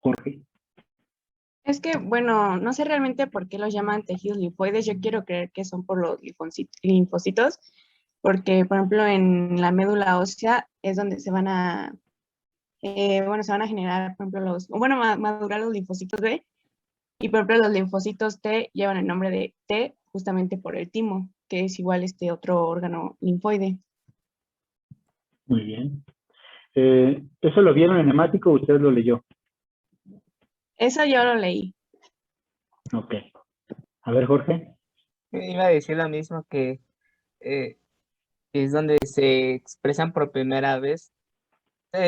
Jorge. Es que, bueno, no sé realmente por qué los llaman tejidos linfoides. Yo quiero creer que son por los linfocitos, porque, por ejemplo, en la médula ósea es donde se van a, bueno, se van a generar, por ejemplo, madurar los linfocitos B, y por ejemplo, los linfocitos T llevan el nombre de T justamente por el timo, que es igual este otro órgano linfoide. Muy bien. ¿Eso lo vieron en hemático o usted lo leyó? Eso yo lo leí. Ok. A ver, Jorge. Iba a decir lo mismo que es donde se expresan por primera vez.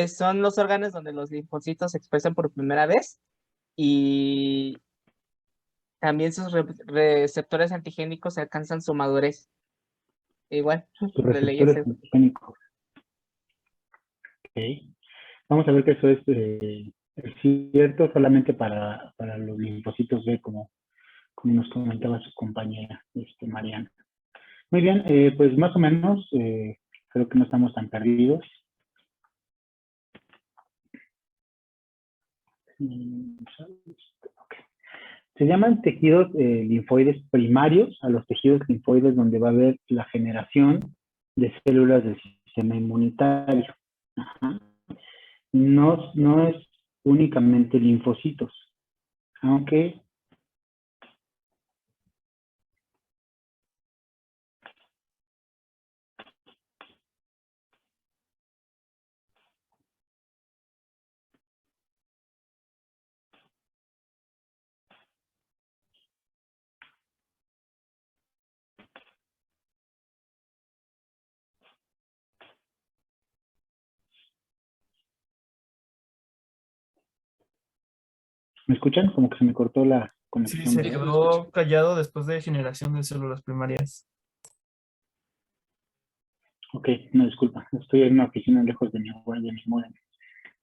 Son los órganos donde los linfocitos se expresan por primera vez y también sus receptores antigénicos alcanzan su madurez. Igual, Sus le leí receptores ese. antigénicos. Ok. Vamos a ver que eso es cierto solamente para los linfocitos B, como nos comentaba su compañera, Mariana. Muy bien, pues más o menos, creo que no estamos tan perdidos. Okay. Se llaman tejidos linfoides primarios a los tejidos linfoides donde va a haber la generación de células del sistema inmunitario. Ajá. No es únicamente linfocitos, aunque ¿me escuchan? Como que se me cortó la Sí, conexión. se ¿verdad? quedó callado después de generación de células primarias. Ok, no, disculpa. Estoy en una oficina lejos de mi abuela y de mi modem.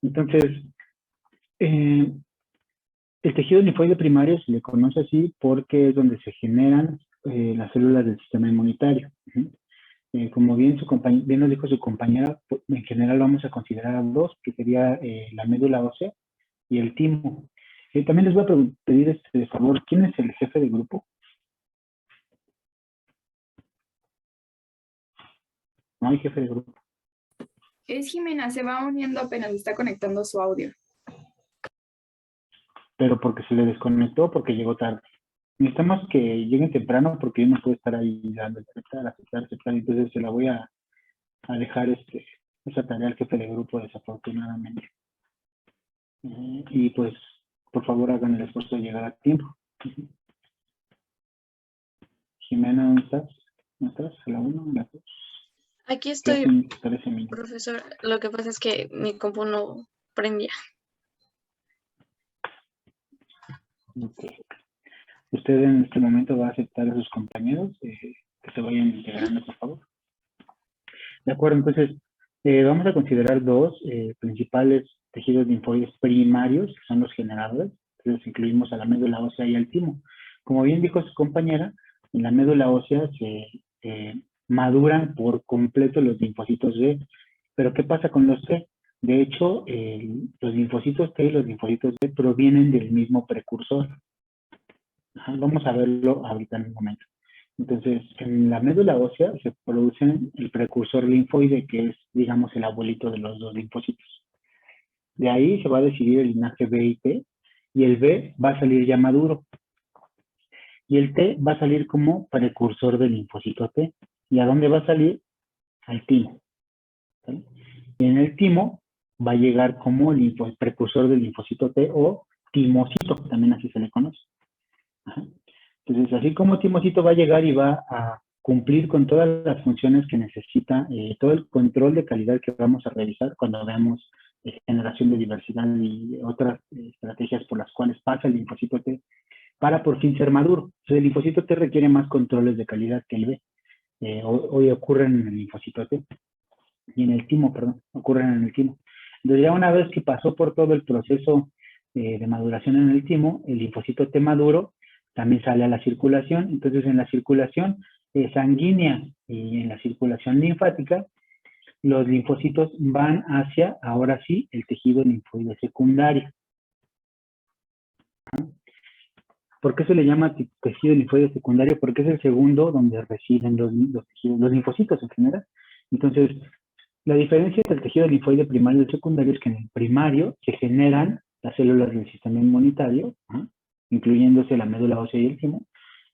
Entonces, el tejido linfoide primario se le conoce así porque es donde se generan las células del sistema inmunitario. Como bien nos dijo su compañera, en general vamos a considerar dos, que sería la médula ósea y el timo. También les voy a pedir de favor, ¿quién es el jefe de grupo? No hay jefe de grupo. Es Jimena, se va uniendo apenas está conectando su audio. Pero porque se le desconectó, porque llegó tarde. Necesitamos que lleguen temprano porque yo no puedo estar ahí dando aceptar. Entonces se la voy a dejar esa tarea al jefe de grupo, desafortunadamente. Y pues, por favor, hagan el esfuerzo de llegar a tiempo. Jimena, ¿dónde estás? ¿No estás? ¿A la 1? ¿A la 2? Aquí estoy, 13 minutos. profesor. Lo que pasa es que mi compu no prendía. Okay. Usted en este momento va a aceptar a sus compañeros que se vayan integrando, por favor. De acuerdo, entonces vamos a considerar dos principales tejidos linfoides primarios, que son los generadores. Entonces incluimos a la médula ósea y al timo. Como bien dijo su compañera, en la médula ósea se maduran por completo los linfocitos B. Pero ¿qué pasa con los T? De hecho, los linfocitos T y los linfocitos B provienen del mismo precursor. Ajá, vamos a verlo ahorita en un momento. Entonces, en la médula ósea se produce el precursor linfoide, que es, digamos, el abuelito de los dos linfocitos. De ahí se va a decidir el linaje B y T, y el B va a salir ya maduro. Y el T va a salir como precursor del linfocito T. ¿Y a dónde va a salir? Al timo. ¿Sí? Y en el timo va a llegar como precursor del linfocito T o timocito, también así se le conoce. Ajá. Entonces, así como timocito va a llegar y va a cumplir con todas las funciones que necesita, todo el control de calidad que vamos a realizar cuando veamos generación de diversidad y otras estrategias por las cuales pasa el linfocito T para por fin ser maduro. Entonces, el linfocito T requiere más controles de calidad que el B. Hoy ocurren en el linfocito T y en el timo, perdón, ocurren en el timo. Entonces, ya una vez que pasó por todo el proceso de maduración en el timo, el linfocito T maduro también sale a la circulación. Entonces, en la circulación sanguínea y en la circulación linfática, los linfocitos van hacia, ahora sí, el tejido linfoide secundario. ¿Por qué se le llama tejido linfoide secundario? Porque es el segundo donde residen los linfocitos en general. Entonces, la diferencia entre el tejido linfoide primario y el secundario es que en el primario se generan las células del sistema inmunitario, incluyéndose la médula ósea y el timo,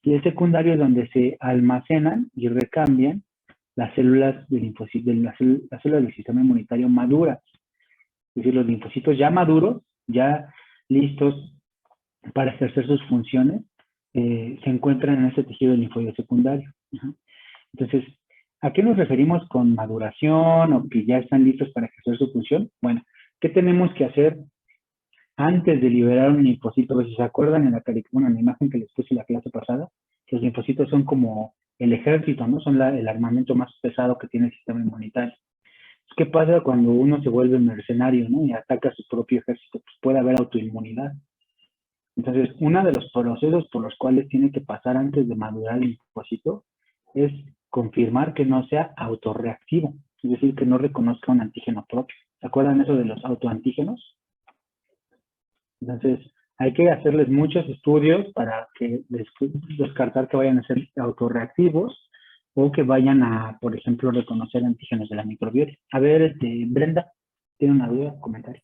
y el secundario es donde se almacenan y recambian las células del las células del sistema inmunitario maduras. Es decir, los linfocitos ya maduros, ya listos para ejercer sus funciones, se encuentran en ese tejido linfoide secundario. Entonces, ¿a qué nos referimos con maduración o que ya están listos para ejercer su función? Bueno, ¿qué tenemos que hacer antes de liberar un linfocito? Si se acuerdan en la imagen que les puse en la clase pasada, los linfocitos son como el ejército, ¿no? Son el armamento más pesado que tiene el sistema inmunitario. ¿Qué pasa cuando uno se vuelve mercenario, ¿no? Y ataca a su propio ejército? Pues puede haber autoinmunidad. Entonces, uno de los procesos por los cuales tiene que pasar antes de madurar el linfocito es confirmar que no sea autorreactivo, es decir, que no reconozca un antígeno propio. ¿Se acuerdan eso de los autoantígenos? Entonces, hay que hacerles muchos estudios para que descartar que vayan a ser autorreactivos o que vayan a, por ejemplo, reconocer antígenos de la microbiota. A ver, Brenda, ¿tiene una duda, comentario?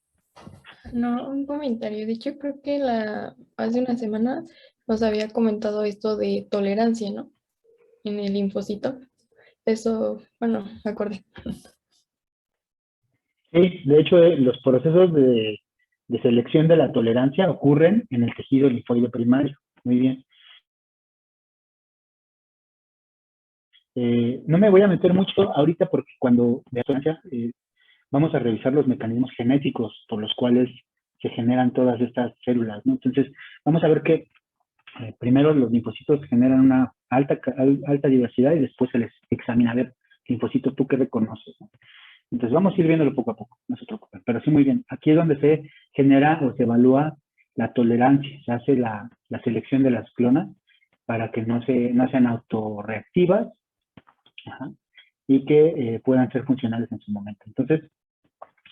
No, un comentario. De hecho, creo que hace una semana nos había comentado esto de tolerancia, ¿no? En el linfocito. Eso, bueno, me acordé. Sí, de hecho, los procesos de selección de la tolerancia ocurren en el tejido linfoide primario. Muy bien. No me voy a meter mucho ahorita porque cuando de tolerancia vamos a revisar los mecanismos genéticos por los cuales se generan todas estas células, ¿no? Entonces, vamos a ver que primero los linfocitos generan una alta diversidad y después se les examina a ver, linfocito, ¿tú qué reconoces? ¿No? Entonces, vamos a ir viéndolo poco a poco, no se preocupen. Pero sí, muy bien. Aquí es donde se genera o se evalúa la tolerancia. Se hace la selección de las clonas para que no sean autorreactivas y que puedan ser funcionales en su momento. Entonces,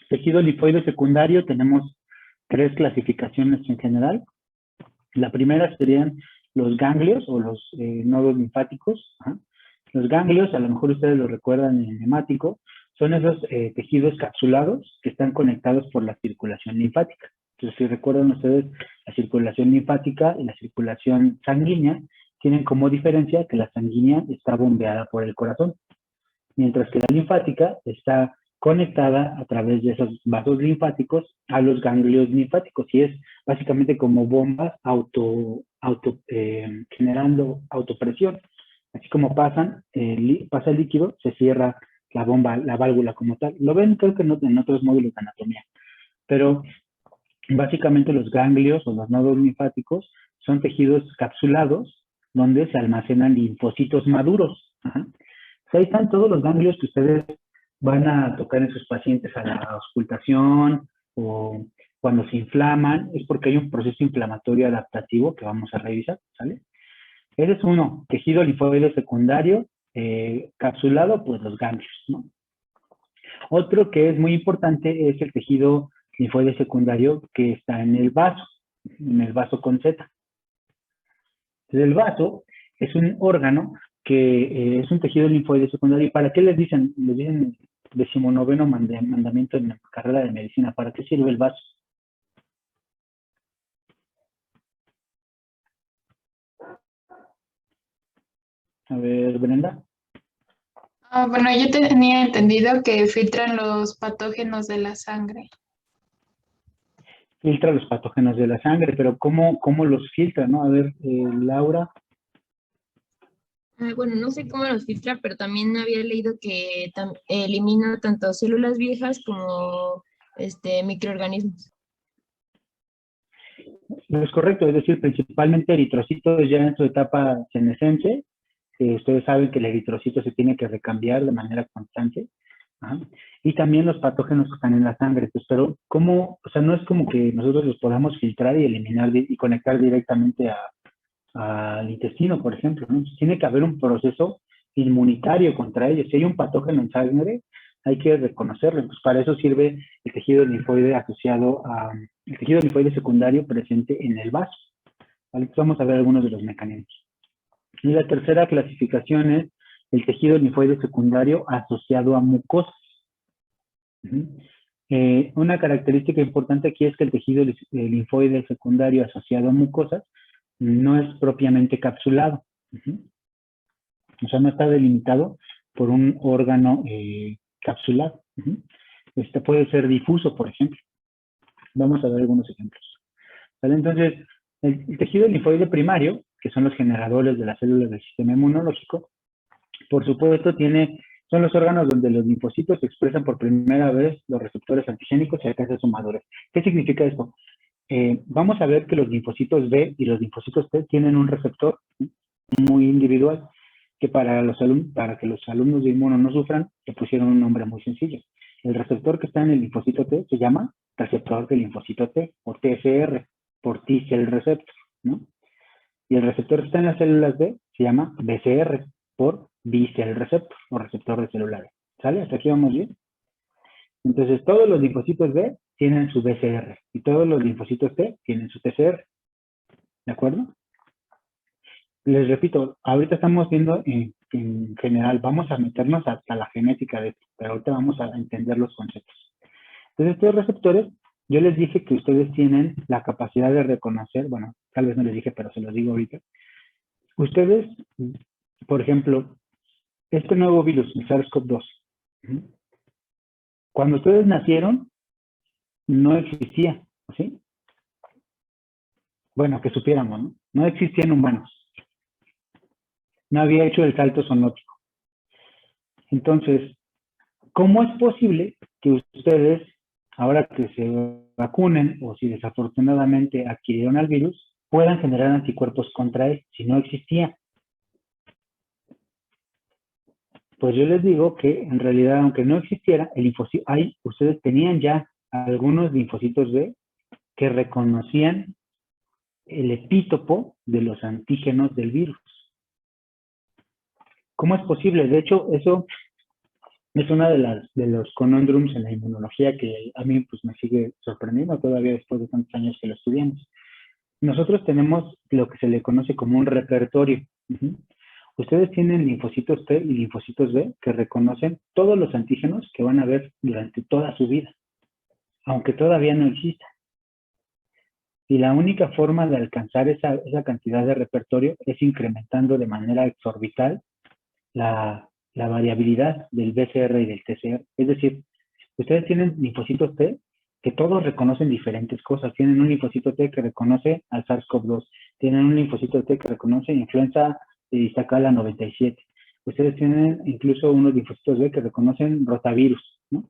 tejido linfoide secundario, tenemos 3 clasificaciones en general. La primera serían los ganglios o los nodos linfáticos. Los ganglios, a lo mejor ustedes lo recuerdan en hemático, son esos tejidos capsulados que están conectados por la circulación linfática. Entonces, si recuerdan ustedes, la circulación linfática y la circulación sanguínea tienen como diferencia que la sanguínea está bombeada por el corazón, mientras que la linfática está conectada a través de esos vasos linfáticos a los ganglios linfáticos y es básicamente como bombas generando autopresión. Así como pasa el líquido, se cierra la bomba, la válvula como tal. Lo ven creo que en otros módulos de anatomía. Pero básicamente los ganglios o los nodos linfáticos son tejidos capsulados donde se almacenan linfocitos maduros. Ahí están todos los ganglios que ustedes van a tocar en sus pacientes a la auscultación o cuando se inflaman, es porque hay un proceso inflamatorio adaptativo que vamos a revisar, ¿sale? Ese es uno, tejido linfoide secundario, capsulado, pues los ganglios, ¿no? Otro que es muy importante es el tejido linfoide secundario que está en el vaso con Z. Entonces, el vaso es un órgano que es un tejido linfoide secundario. ¿Y para qué les dicen? Les dicen 19º mandamiento en la carrera de medicina. ¿Para qué sirve el vaso? A ver, Brenda. Bueno, yo tenía entendido que filtran los patógenos de la sangre. Filtra los patógenos de la sangre, pero ¿cómo los filtra, no? A ver, Laura. Bueno, no sé cómo los filtra, pero también había leído que elimina tanto células viejas como microorganismos. Es correcto, es decir, principalmente eritrocitos ya en su etapa senescente. Ustedes saben que el eritrocito se tiene que recambiar de manera constante. Y también los patógenos que están en la sangre. Pues, pero ¿cómo? O sea, no es como que nosotros los podamos filtrar y eliminar y conectar directamente al intestino, por ejemplo, ¿no? Tiene que haber un proceso inmunitario contra ellos. Si hay un patógeno en sangre, hay que reconocerlo. Pues para eso sirve el tejido linfoide asociado el tejido linfoide secundario presente en el vaso. ¿vale? Entonces vamos a ver algunos de los mecanismos. Y la tercera clasificación es el tejido linfoide secundario asociado a mucosas. Una característica importante aquí es que el tejido linfoide secundario asociado a mucosas no es propiamente capsulado. O sea, no está delimitado por un órgano capsulado. Este puede ser difuso, por ejemplo. Vamos a ver algunos ejemplos. ¿Vale? Entonces, el tejido linfoide primario, que son los generadores de las células del sistema inmunológico, por supuesto son los órganos donde los linfocitos expresan por primera vez los receptores antigénicos y alcanzan su madurez. ¿Qué significa esto? Vamos a ver que los linfocitos B y los linfocitos T tienen un receptor muy individual, que para que los alumnos de inmuno no sufran, le pusieron un nombre muy sencillo. El receptor que está en el linfocito T se llama receptor del linfocito T, o TCR, por T-cell receptor, ¿no? Y el receptor que está en las células B se llama BCR, por B-cell receptor, o receptor de célula B. ¿Sale? ¿Hasta aquí vamos bien? Entonces, todos los linfocitos B tienen su BCR, y todos los linfocitos T tienen su TCR. ¿De acuerdo? Les repito, ahorita estamos viendo en general, vamos a meternos hasta la genética de esto, pero ahorita vamos a entender los conceptos. Entonces, estos receptores, yo les dije que ustedes tienen la capacidad de reconocer, bueno, tal vez no les dije, pero se los digo ahorita. Ustedes, por ejemplo, este nuevo virus, el SARS-CoV-2, cuando ustedes nacieron, no existía, ¿sí? Bueno, que supiéramos, ¿no? No existían humanos. No había hecho el salto zoonótico. Entonces, ¿cómo es posible que ustedes, ahora que se vacunen o si desafortunadamente adquirieron el virus, puedan generar anticuerpos contra él si no existía? Pues yo les digo que en realidad, aunque no existiera, ustedes tenían ya algunos linfocitos B que reconocían el epítopo de los antígenos del virus. ¿Cómo es posible? De hecho, eso es una de los conundrums en la inmunología que a mí pues, me sigue sorprendiendo todavía después de tantos años que lo estudiamos. Nosotros tenemos lo que se le conoce como un repertorio. Ustedes tienen linfocitos T y linfocitos B que reconocen todos los antígenos que van a ver durante toda su vida, aunque todavía no existan. Y la única forma de alcanzar esa cantidad de repertorio es incrementando de manera exorbital la variabilidad del BCR y del TCR. Es decir, ustedes tienen linfocitos T que todos reconocen diferentes cosas. Tienen un linfocito T que reconoce al SARS-CoV-2. Tienen un linfocito T que reconoce influenza Stachyla 97. Ustedes tienen incluso unos linfocitos B que reconocen rotavirus, ¿no?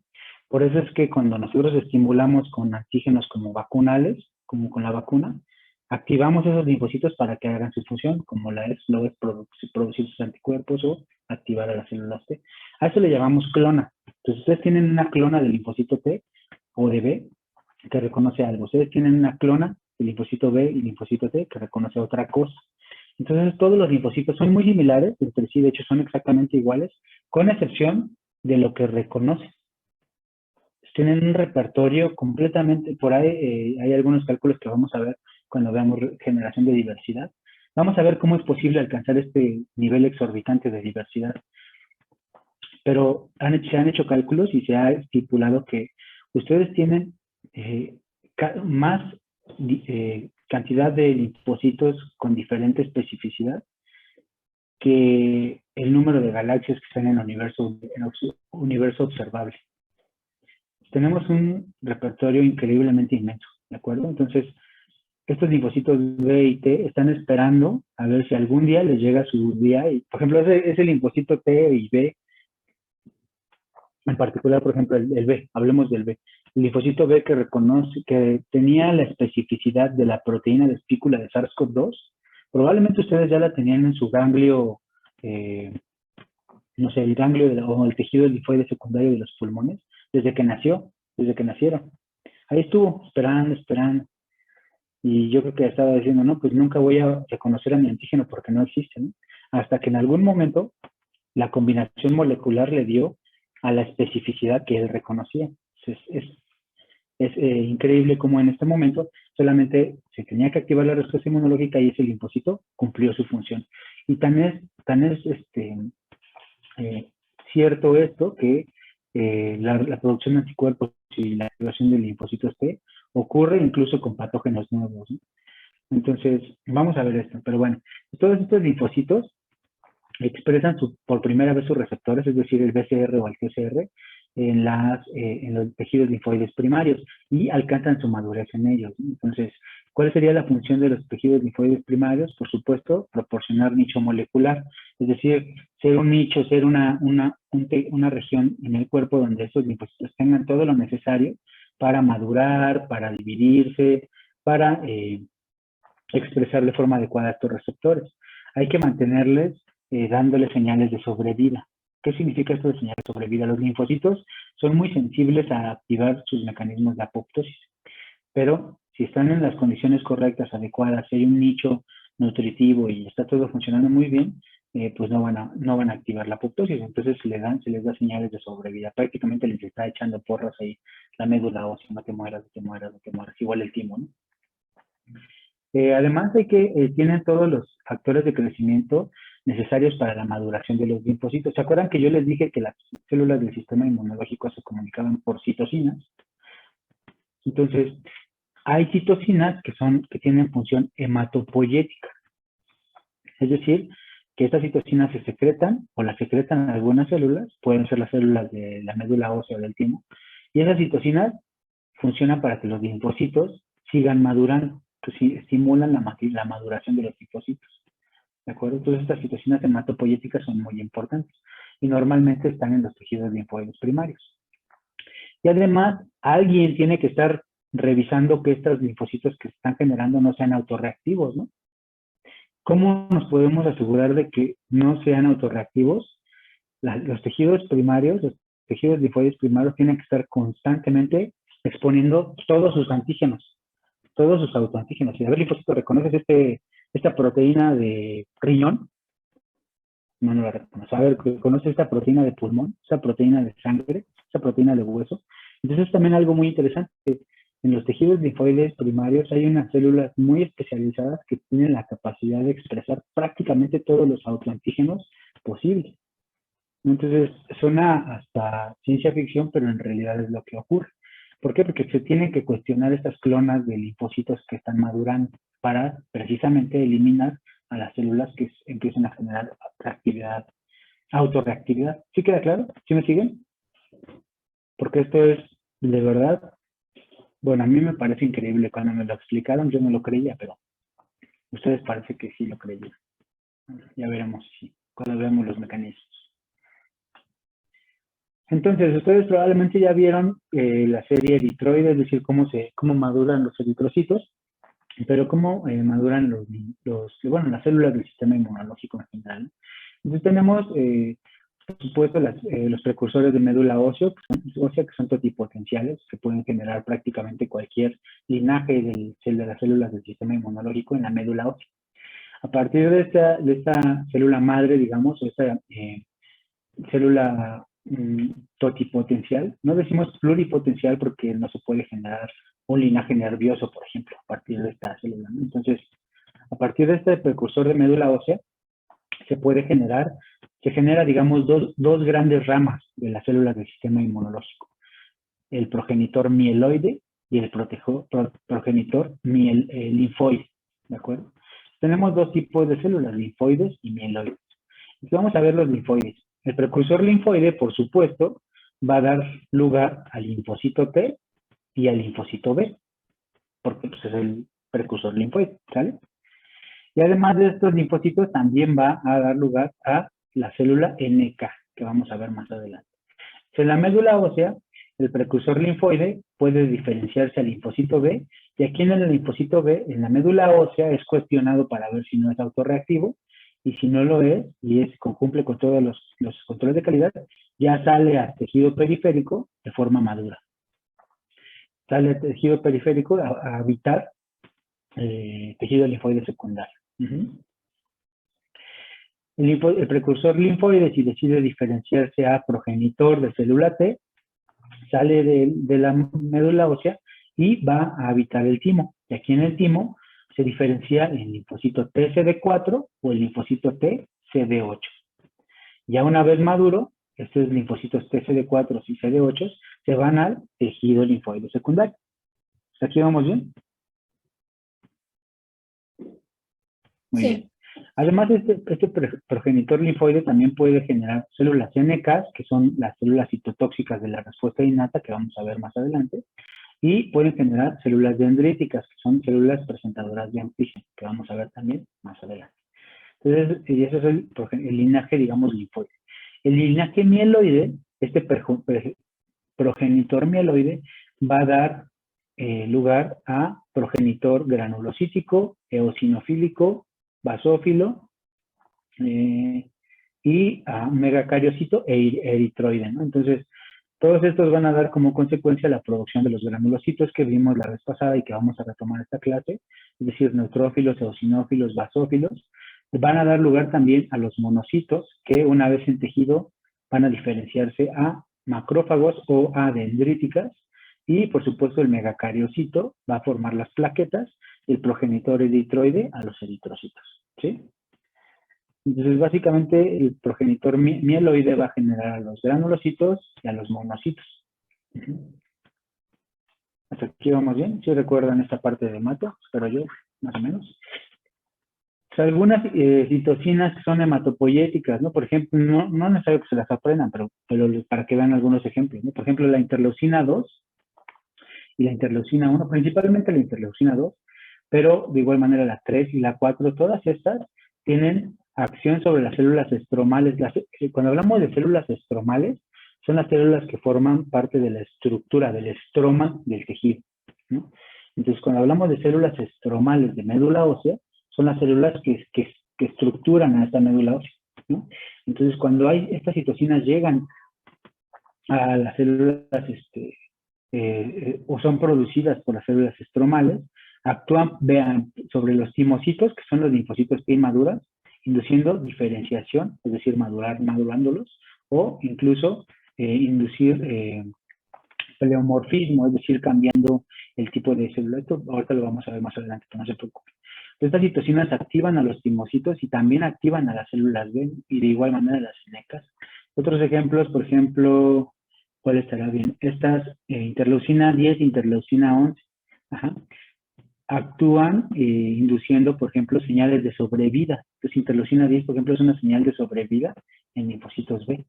Por eso es que cuando nosotros estimulamos con antígenos como vacunales, como con la vacuna, activamos esos linfocitos para que hagan su función, como lo es producir sus anticuerpos o activar a las células T. A eso le llamamos clona. Entonces, ustedes tienen una clona del linfocito T o de B que reconoce algo. Ustedes tienen una clona del linfocito B y linfocito T que reconoce otra cosa. Entonces, todos los linfocitos son muy similares entre sí, de hecho, son exactamente iguales, con excepción de lo que reconocen. Tienen un repertorio completamente, por ahí hay algunos cálculos que vamos a ver cuando veamos generación de diversidad. Vamos a ver cómo es posible alcanzar este nivel exorbitante de diversidad. Pero se han hecho cálculos y se ha estipulado que ustedes tienen más cantidad de linfocitos con diferente especificidad que el número de galaxias que están en el universo observable. Tenemos un repertorio increíblemente inmenso, ¿de acuerdo? Entonces, estos linfocitos B y T están esperando a ver si algún día les llega su día. Y, por ejemplo, ese linfocito T y B, en particular, por ejemplo, el B, hablemos del B. El linfocito B que tenía la especificidad de la proteína de espícula de SARS-CoV-2, probablemente ustedes ya la tenían en su ganglio, no sé, el ganglio o el tejido linfoide secundario de los pulmones, desde que nacieron. Ahí estuvo, esperando. Y yo creo que estaba diciendo, no, pues nunca voy a reconocer a mi antígeno porque no existe, ¿no? Hasta que en algún momento la combinación molecular le dio a la especificidad que él reconocía. Es increíble cómo en este momento solamente se tenía que activar la respuesta inmunológica y ese linfocito cumplió su función. Y tan es cierto esto que la producción de anticuerpos y la activación de linfocitos T ocurre incluso con patógenos nuevos, ¿no? Entonces, vamos a ver esto. Pero bueno, todos estos linfocitos expresan por primera vez sus receptores, es decir, el BCR o el TCR, en los tejidos linfoides primarios y alcanzan su madurez en ellos, ¿no? Entonces, ¿cuál sería la función de los tejidos linfoides primarios? Por supuesto, proporcionar nicho molecular, es decir, ser un nicho, ser una región en el cuerpo donde esos linfocitos tengan todo lo necesario para madurar, para dividirse, para expresar de forma adecuada estos receptores. Hay que mantenerles dándoles señales de sobrevida. ¿Qué significa esto de señales de sobrevida? Los linfocitos son muy sensibles a activar sus mecanismos de apoptosis, pero si están en las condiciones correctas, adecuadas, si hay un nicho nutritivo y está todo funcionando muy bien, pues no van a activar la apoptosis. Entonces se les da señales de sobrevida. Prácticamente les está echando porras ahí la médula ósea, no te mueras, no te mueras, no te mueras. Igual el timo, ¿no? Además de que tienen todos los factores de crecimiento necesarios para la maduración de los linfocitos. ¿Se acuerdan que yo les dije que las células del sistema inmunológico se comunicaban por citocinas? Entonces, hay citocinas que tienen función hematopoyética. Es decir, que estas citocinas se secretan o las secretan algunas células, pueden ser las células de la médula ósea o del timo, y esas citocinas funcionan para que los linfocitos sigan madurando, que sí, estimulan la maduración de los linfocitos. ¿De acuerdo? Entonces estas citocinas hematopoyéticas son muy importantes y normalmente están en los tejidos linfoides primarios. Y además, alguien tiene que estar revisando que estos linfocitos que se están generando no sean autorreactivos, ¿no? ¿Cómo nos podemos asegurar de que no sean autorreactivos? Los tejidos primarios, los tejidos linfoides primarios tienen que estar constantemente exponiendo todos sus antígenos, todos sus autoantígenos. Y a ver, linfocito, ¿reconoces esta proteína de riñón? No la reconoce. A ver, ¿reconoces esta proteína de pulmón? ¿Esta proteína de sangre? ¿Esta proteína de hueso? Entonces es también algo muy interesante. En los tejidos linfoides primarios hay unas células muy especializadas que tienen la capacidad de expresar prácticamente todos los autoantígenos posibles. Entonces suena hasta ciencia ficción, pero en realidad es lo que ocurre. ¿Por qué? Porque se tienen que cuestionar estas clonas de linfocitos que están madurando para precisamente eliminar a las células que empiezan a generar autorreactividad. ¿Sí queda claro? ¿Sí me siguen? Porque esto es, de verdad, bueno, a mí me parece increíble. Cuando me lo explicaron yo no lo creía, pero ustedes parece que sí lo creían. Ya veremos cuando veamos los mecanismos. Entonces, ustedes probablemente ya vieron la serie eritroide, es decir, cómo maduran los eritrocitos, pero cómo maduran las células del sistema inmunológico en general. Entonces tenemos, por supuesto, los precursores de médula ósea, que son totipotenciales, que pueden generar prácticamente cualquier linaje de las células del sistema inmunológico en la médula ósea. A partir de esta célula madre, digamos, esta célula totipotencial, no decimos pluripotencial porque no se puede generar un linaje nervioso, por ejemplo, a partir de esta célula, ¿no? Entonces, a partir de este precursor de médula ósea, se genera, digamos, dos grandes ramas de las células del sistema inmunológico. El progenitor mieloide y el progenitor linfoide, ¿de acuerdo? Tenemos dos tipos de células, linfoides y mieloides. Entonces, vamos a ver los linfoides. El precursor linfoide, por supuesto, va a dar lugar al linfocito T y al linfocito B, porque pues, es el precursor linfoide, ¿sale? Y además de estos linfocitos, también va a dar lugar a la célula NK, que vamos a ver más adelante. En la médula ósea, el precursor linfoide puede diferenciarse al linfocito B, y aquí en el linfocito B, en la médula ósea, es cuestionado para ver si no es autorreactivo, y si no lo es, y cumple con todos los controles de calidad, ya sale al tejido periférico de forma madura. Sale al tejido periférico a habitar tejido linfoide secundario. El precursor linfoide, si decide diferenciarse a progenitor de célula T, sale de la médula ósea y va a habitar el timo. Y aquí en el timo se diferencia el linfocito TCD4 o el linfocito TCD8. Ya una vez maduro, estos linfocitos TCD4 y CD8 se van al tejido linfoide secundario. ¿Aquí vamos bien? Muy Sí. bien. Además, este progenitor linfoide también puede generar células NK, que son las células citotóxicas de la respuesta innata, que vamos a ver más adelante, y pueden generar células dendríticas, que son células presentadoras de antígeno, que vamos a ver también más adelante. Entonces, ese es el linaje, digamos, linfoide. El linaje mieloide, este progenitor mieloide, va a dar lugar a progenitor granulocítico, eosinofílico, basófilo, y a megacariocito e eritroide, ¿no? Entonces, todos estos van a dar como consecuencia la producción de los granulocitos que vimos la vez pasada y que vamos a retomar esta clase, es decir, neutrófilos, eosinófilos, basófilos. Van a dar lugar también a los monocitos, que una vez en tejido van a diferenciarse a macrófagos o a dendríticas, y por supuesto el megacariocito va a formar las plaquetas, y el progenitor eritroide a los eritrocitos, ¿sí? Entonces, básicamente, el progenitor mieloide va a generar a los granulocitos y a los monocitos. Hasta aquí vamos bien. ¿Sí recuerdan esta parte de mato? Espero yo, más o menos. O sea, algunas citocinas que son hematopoyéticas, ¿no? Por ejemplo, no es necesario que se las aprendan, pero para que vean algunos ejemplos, ¿no? Por ejemplo, la interleucina 2 y la interleucina 1, principalmente la interleucina 2, pero de igual manera la 3 y la 4, todas estas tienen acción sobre las células estromales. Cuando hablamos de células estromales, son las células que forman parte de la estructura, del estroma del tejido, ¿no? Entonces, cuando hablamos de células estromales de médula ósea, son las células que estructuran a esta médula ósea, ¿no? Entonces, cuando estas citocinas llegan a las células, o son producidas por las células estromales, actúan sobre los timocitos, que son los linfocitos T inmaduras, induciendo diferenciación, es decir, madurándolos, o incluso inducir pleomorfismo, es decir, cambiando el tipo de célula. Esto ahorita lo vamos a ver más adelante, pero no se preocupen. Estas citocinas activan a los timocitos y también activan a las células B y de igual manera las NK. Otros ejemplos, por ejemplo, ¿cuál estará bien? Estas interleucina 10 e interleucina 11. Ajá. Actúan induciendo, por ejemplo, señales de sobrevida. Entonces, interleucina 10, por ejemplo, es una señal de sobrevida en linfocitos B.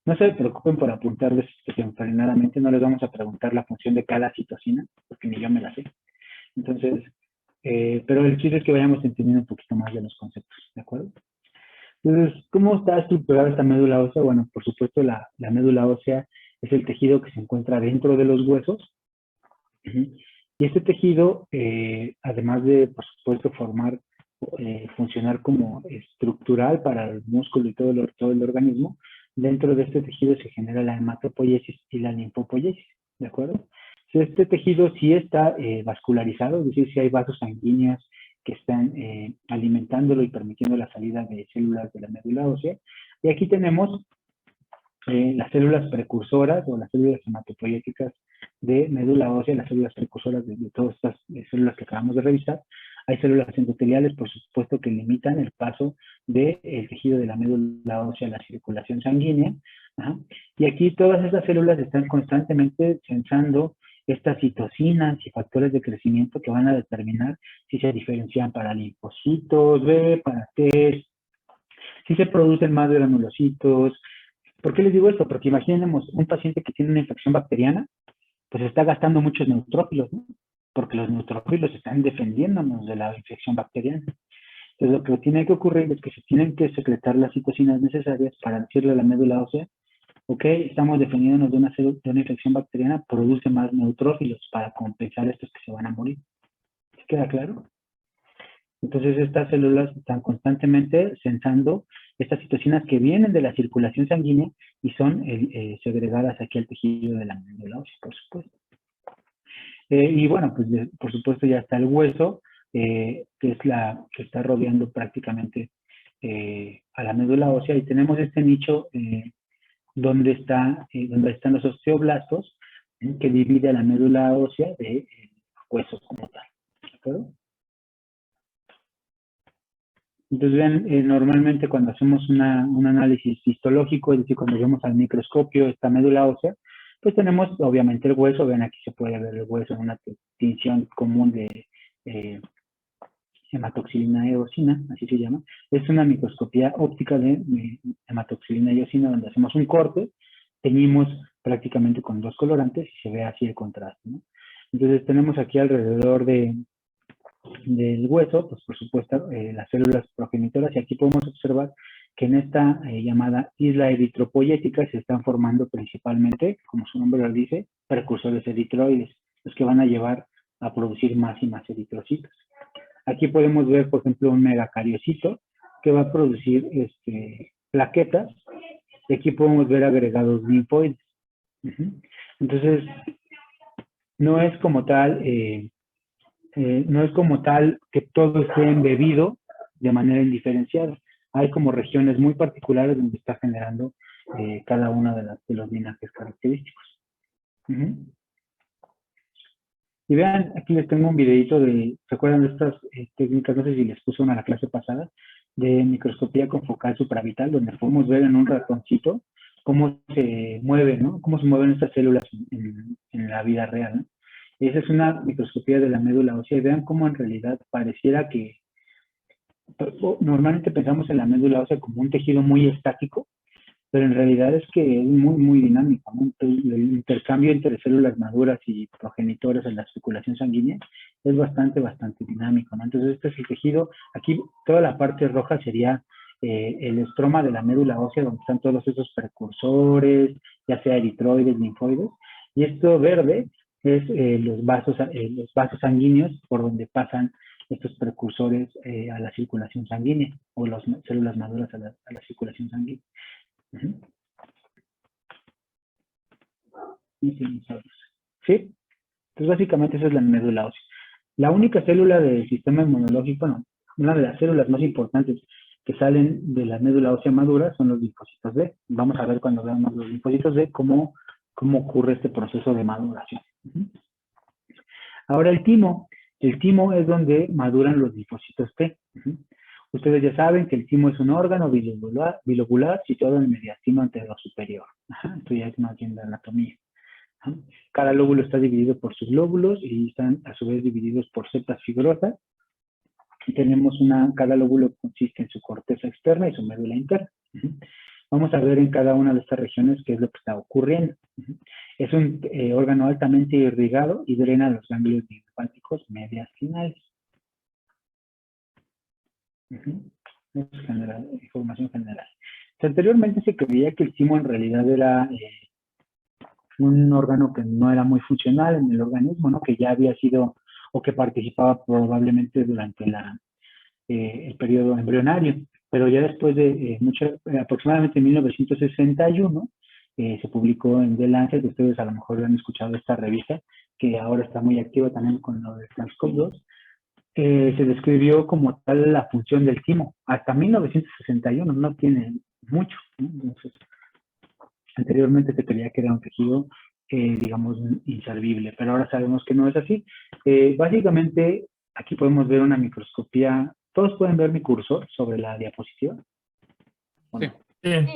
No se preocupen por apuntar desenfrenadamente, no les vamos a preguntar la función de cada citocina, porque ni yo me la sé. Entonces, pero el chiste es que vayamos entendiendo un poquito más de los conceptos, ¿de acuerdo? Entonces, ¿cómo está estructurada esta médula ósea? Bueno, por supuesto, la médula ósea es el tejido que se encuentra dentro de los huesos. Y este tejido, además de, por supuesto, funcionar como estructural para el músculo y todo el organismo, dentro de este tejido se genera la hematopoiesis y la linfopoiesis, ¿de acuerdo? Este tejido sí está vascularizado, es decir, sí hay vasos sanguíneos que están alimentándolo y permitiendo la salida de células de la médula ósea. Y aquí tenemos las células precursoras o las células hematopoyéticas de médula ósea, las células precursoras de todas estas células que acabamos de revisar. Hay células endoteliales, por supuesto, que limitan el paso del tejido de la médula ósea a la circulación sanguínea. Ajá. Y aquí todas estas células están constantemente sensando estas citocinas y factores de crecimiento que van a determinar si se diferencian para linfocitos B, para T, si se producen más granulocitos. ¿Por qué les digo esto? Porque imaginemos un paciente que tiene una infección bacteriana, pues está gastando muchos neutrófilos, ¿no? Porque los neutrófilos están defendiéndonos de la infección bacteriana. Entonces, lo que tiene que ocurrir es que se tienen que secretar las citocinas necesarias para decirle a la médula ósea, ok, estamos defendiéndonos de una infección bacteriana, produce más neutrófilos para compensar estos que se van a morir. ¿Se queda claro? Entonces, estas células están constantemente sensando estas citocinas que vienen de la circulación sanguínea y son segregadas aquí al tejido de la médula ósea, por supuesto. Y bueno, pues por supuesto ya está el hueso, que es la que está rodeando prácticamente a la médula ósea, y tenemos este nicho donde están los osteoblastos, que divide a la médula ósea de hueso como tal. ¿De acuerdo? Entonces, vean, normalmente cuando hacemos un análisis histológico, es decir, cuando vemos al microscopio esta médula ósea, pues tenemos obviamente el hueso. Vean, aquí se puede ver el hueso en una tinción común de hematoxilina eosina, así se llama. Es una microscopía óptica de hematoxilina eosina, donde hacemos un corte, teñimos prácticamente con 2 colorantes y se ve así el contraste, ¿no? Entonces tenemos aquí alrededor del hueso, pues por supuesto, las células progenitoras, y aquí podemos observar que en esta llamada isla eritropoyética se están formando principalmente, como su nombre lo dice, precursores eritroides, los que van a llevar a producir más y más eritrocitos. Aquí podemos ver, por ejemplo, un megacariocito que va a producir plaquetas, y aquí podemos ver agregados linfoides. Entonces, no es como tal que todo esté embebido de manera indiferenciada. Hay como regiones muy particulares donde está generando cada una de los linajes característicos. Y vean, aquí les tengo un videito ¿se acuerdan de estas técnicas? No sé si les puse una a la clase pasada, de microscopía con focal supravital, donde podemos ver en un ratoncito cómo se mueve, ¿no? Cómo se mueven estas células en la vida real, ¿no? Esa es una microscopía de la médula ósea, y vean cómo en realidad pareciera que normalmente pensamos en la médula ósea como un tejido muy estático, pero en realidad es que es muy, muy dinámico, ¿no? Entonces, el intercambio entre células maduras y progenitoras en la circulación sanguínea es bastante dinámico, ¿no? Entonces, este es el tejido. Aquí toda la parte roja sería el estroma de la médula ósea, donde están todos esos precursores, ya sea eritroides, linfoides, y esto verde es los vasos sanguíneos por donde pasan estos precursores a la circulación sanguínea, o las células maduras a la circulación sanguínea. ¿Sí? Entonces, básicamente esa es la médula ósea. La única célula del sistema inmunológico, no, una de las células más importantes que salen de la médula ósea madura son los linfocitos B. Vamos a ver cuando veamos los linfocitos B cómo ocurre este proceso de maduración. Ahora el timo. El timo es donde maduran los linfocitos T. Ustedes ya saben que el timo es un órgano bilobular situado en el mediastino anterior superior. Esto ya es más bien de anatomía. Cada lóbulo está dividido por sublóbulos y están a su vez divididos por cepas fibrosas. Y tenemos cada lóbulo consiste en su corteza externa y su médula interna. Vamos a ver en cada una de estas regiones qué es lo que está ocurriendo. Es un órgano altamente irrigado y drena los ganglios linfáticos mediastinales. Es general, información general. Anteriormente se creía que el timo en realidad era un órgano que no era muy funcional en el organismo, ¿no? Que ya había sido, o que participaba probablemente durante el periodo embrionario. Pero ya después de aproximadamente 1961, se publicó en The Lancet. Ustedes a lo mejor han escuchado esta revista, que ahora está muy activa también con lo de SARS-CoV-2. Se describió como tal la función del timo. Hasta 1961 no tiene mucho, ¿no? Entonces, anteriormente se creía que era un tejido, digamos, inservible, pero ahora sabemos que no es así. Básicamente, aquí podemos ver una microscopía. ¿Todos pueden ver mi cursor sobre la diapositiva? Sí. Bien.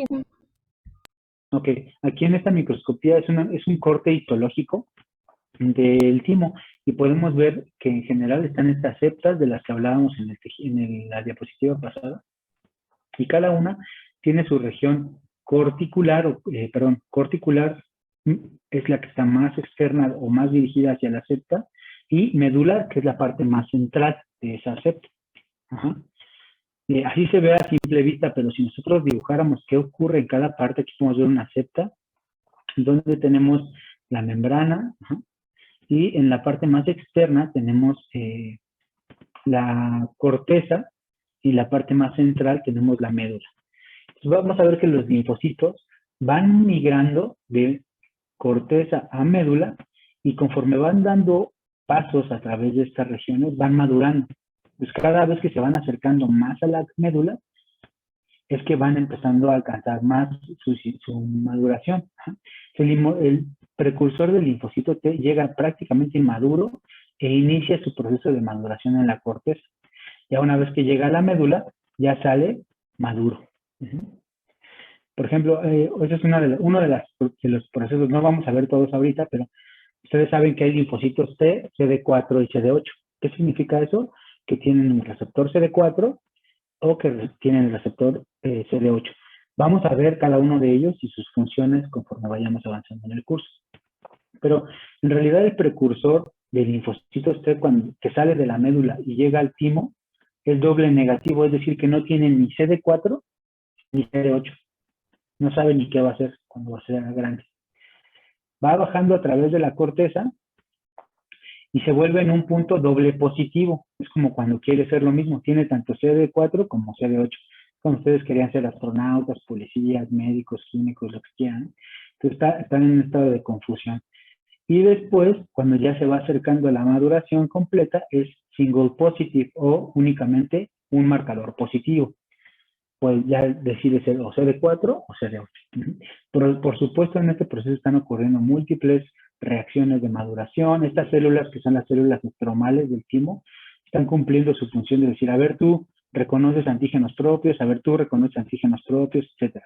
Ok, aquí en esta microscopía es un corte histológico del timo, y podemos ver que en general están estas septas de las que hablábamos en la diapositiva pasada, y cada una tiene su región corticular, corticular es la que está más externa o más dirigida hacia la septa, y medular, que es la parte más central de esa septa. Así se ve a simple vista, pero si nosotros dibujáramos qué ocurre en cada parte, aquí podemos ver una septa, donde tenemos la membrana, y en la parte más externa tenemos la corteza, y la parte más central tenemos la médula. Entonces vamos a ver que los linfocitos van migrando de corteza a médula, y conforme van dando pasos a través de estas regiones, van madurando. Pues cada vez que se van acercando más a la médula, es que van empezando a alcanzar más su maduración. Ajá. El precursor del linfocito T llega prácticamente inmaduro e inicia su proceso de maduración en la corteza. Ya una vez que llega a la médula, ya sale maduro. Por ejemplo, eso es uno de los procesos, no vamos a ver todos ahorita, pero ustedes saben que hay linfocitos T, CD4 y CD8. ¿Qué significa eso? Que tienen un receptor CD4 o que tienen el receptor CD8. Vamos a ver cada uno de ellos y sus funciones conforme vayamos avanzando en el curso. Pero en realidad el precursor del linfocito T que sale de la médula y llega al timo es doble negativo, es decir, que no tiene ni CD4 ni CD8. No sabe ni qué va a hacer cuando va a ser grande. Va bajando a través de la corteza y se vuelve en un punto doble positivo. Es como cuando quiere ser lo mismo. Tiene tanto CD4 como CD8. Como ustedes querían ser astronautas, policías, médicos, químicos, lo que quieran. Entonces están en un estado de confusión. Y después, cuando ya se va acercando a la maduración completa, es single positive o únicamente un marcador positivo. Pues ya decide ser o CD4 o CD8. Por supuesto, en este proceso están ocurriendo múltiples reacciones de maduración. Estas células, que son las células estromales del timo, están cumpliendo su función de decir, a ver, tú reconoces antígenos propios, a ver, tú reconoces antígenos propios, etc.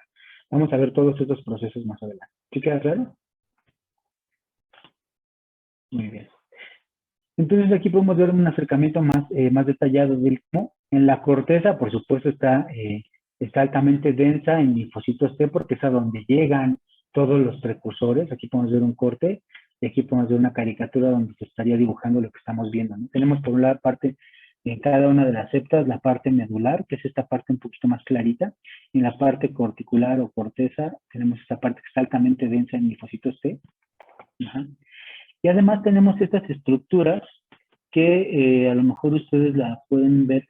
Vamos a ver todos estos procesos más adelante. ¿Sí queda claro? Muy bien. Entonces aquí podemos ver un acercamiento más detallado del timo. En la corteza, por supuesto, está altamente densa en linfocitos T porque es a donde llegan todos los precursores. Aquí podemos ver un corte y aquí podemos ver una caricatura donde se estaría dibujando lo que estamos viendo, ¿no? Tenemos por una parte en cada una de las septas la parte medular, que es esta parte un poquito más clarita, y en la parte corticular o corteza tenemos esta parte que está altamente densa en linfocitos T. Ajá. Y además tenemos estas estructuras que a lo mejor ustedes la pueden ver.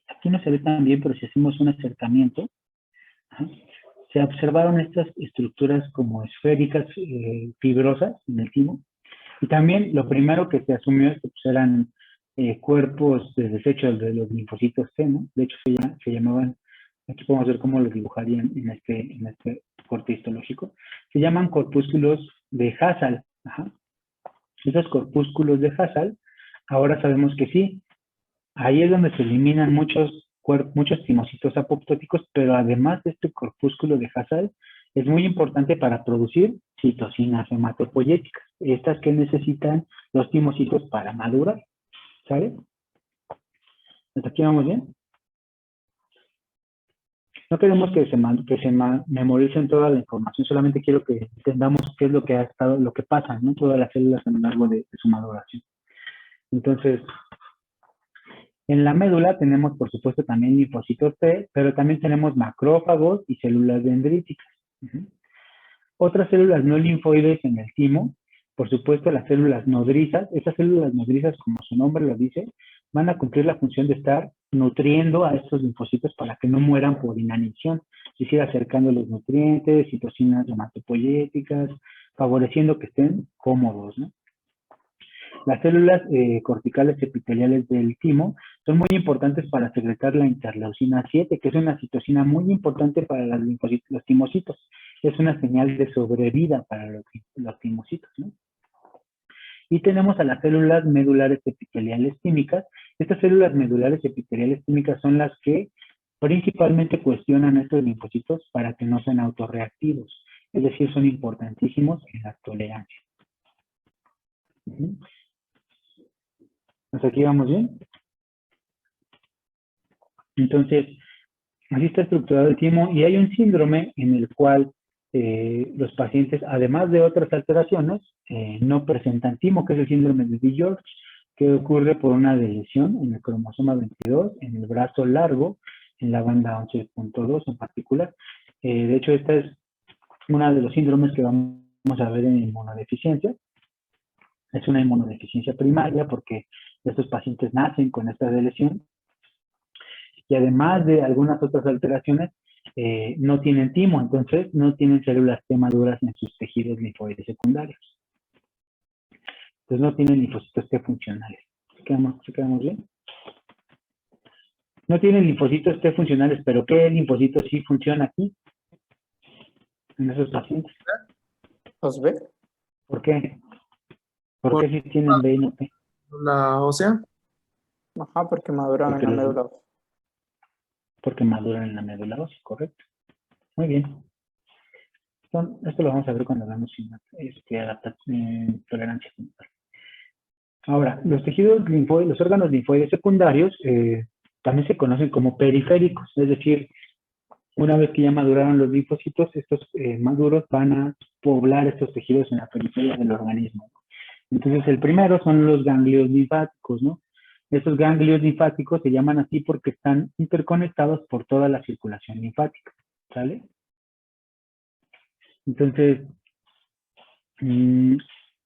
Aquí no se ve tan bien, pero si hacemos un acercamiento, se observaron estas estructuras como esféricas, fibrosas en el timo. Y también lo primero que se asumió es que pues, eran cuerpos de desecho de los linfocitos T, ¿no? De hecho, se llamaban, aquí podemos ver cómo los dibujarían en este corte histológico, se llaman corpúsculos de Hassall. Ajá. Esos corpúsculos de Hassall, ahora sabemos que sí, ahí es donde se eliminan muchos timocitos apoptóticos, pero además de este corpúsculo de Hassall, es muy importante para producir citocinas hematopoyéticas, estas que necesitan los timocitos para madurar, ¿sale? ¿Hasta aquí vamos bien? No queremos que se memoricen toda la información, solamente quiero que entendamos qué es lo que lo que pasa, ¿no? Todas las células a lo largo de su maduración. Entonces, en la médula tenemos, por supuesto, también linfocitos T, pero también tenemos macrófagos y células dendríticas. Otras células no linfoides en el timo, por supuesto, las células nodrizas. Estas células nodrizas, como su nombre lo dice, van a cumplir la función de estar nutriendo a estos linfocitos para que no mueran por inanición, es decir, acercando los nutrientes, citocinas hematopoyéticas, favoreciendo que estén cómodos, ¿no? Las células corticales epiteliales del timo son muy importantes para secretar la interleucina 7, que es una citocina muy importante para los timocitos. Es una señal de sobrevida para los timocitos, ¿no? Y tenemos a las células medulares epiteliales químicas. Estas células medulares epiteliales químicas son las que principalmente cuestionan estos linfocitos para que no sean autorreactivos. Es decir, son importantísimos en la tolerancia. ¿Hasta aquí vamos bien? Entonces, así está estructurado el timo y hay un síndrome en el cual los pacientes, además de otras alteraciones, no presentan timo, que es el síndrome de DiGeorge, que ocurre por una lesión en el cromosoma 22, en el brazo largo, en la banda 11.2 en particular. De hecho, esta es una de los síndromes que vamos a ver en inmunodeficiencia. Es una inmunodeficiencia primaria porque estos pacientes nacen con esta lesión y además de algunas otras alteraciones, no tienen timo, entonces no tienen células T maduras en sus tejidos linfoides secundarios. Entonces no tienen linfocitos T funcionales. ¿Se quedamos bien? No tienen linfocitos T funcionales, pero ¿qué linfocito sí funciona aquí en esos pacientes? ¿Los ve? ¿Por qué? ¿Por qué sí tienen B y no T? La ósea. Ajá, porque maduran Porque en la los- médula. Porque maduran en la médula ósea, correcto. Muy bien. Esto lo vamos a ver cuando hablamos de tolerancia. Ahora, los tejidos linfoides, los órganos linfoides secundarios también se conocen como periféricos, es decir, una vez que ya maduraron los linfocitos, estos maduros van a poblar estos tejidos en la periferia del organismo. Entonces, el primero son los ganglios linfáticos, ¿no? Estos ganglios linfáticos se llaman así porque están interconectados por toda la circulación linfática, ¿sale? Entonces, en